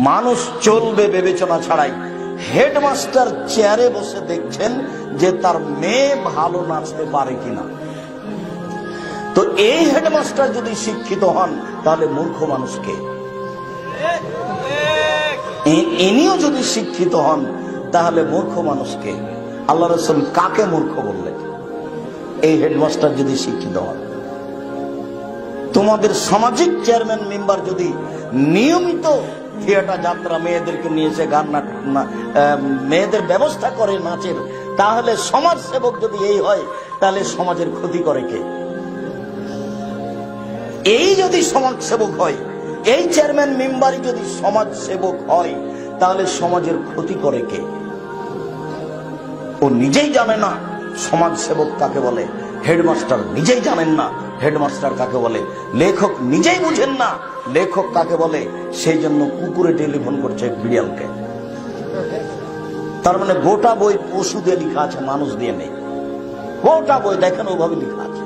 মানুষ চলবে বিবেচনা ছাড়াই। হেডমাস্টার চেয়ারে বসে দেখছেন যে তার মেয়ে ভালো নাচতে পারে কিনা। তো এই হেডমাস্টার যদি শিক্ষিত হন তাহলে মূর্খ মানুষকে, ইনিও যদি শিক্ষিত হন তাহলে মূর্খ মানুষকে আল্লাহ রাসূল কাকে মূর্খ বললেন? এই হেডমাস্টার যদি শিক্ষিত হন। তোমাদের সামাজিক চেয়ারম্যান মেম্বার যদি নিয়মিত থিয়েটার যাত্রা মেয়েদেরকে নিয়ে এসে গান মেয়েদের ব্যবস্থা করে নাচের, তাহলে সমাজ সেবক যদি এই হয় তাহলে সমাজের ক্ষতি করে কে? এই যদি সমাজ সেবক হয়, এই চেয়ারম্যান মেম্বারই যদি সমাজ সেবক হয় তাহলে সমাজের ক্ষতি করে কে? ও নিজেই জানে না সমাজ সেবক কাকে বলে, হেডমাস্টার নিজেই জানেন না হেডমাস্টার কাকে বলে, লেখক নিজেই বুঝেন না লেখক কাকে বলে, সেই জন্য কুকুরে টেলিফোন করছে বিড়ালকে। তার মানে গোটা বই পশু দিয়ে লেখা আছে, মানুষ দিয়ে নেই। গোটা বই দেখেন ওভাবে লেখা আছে।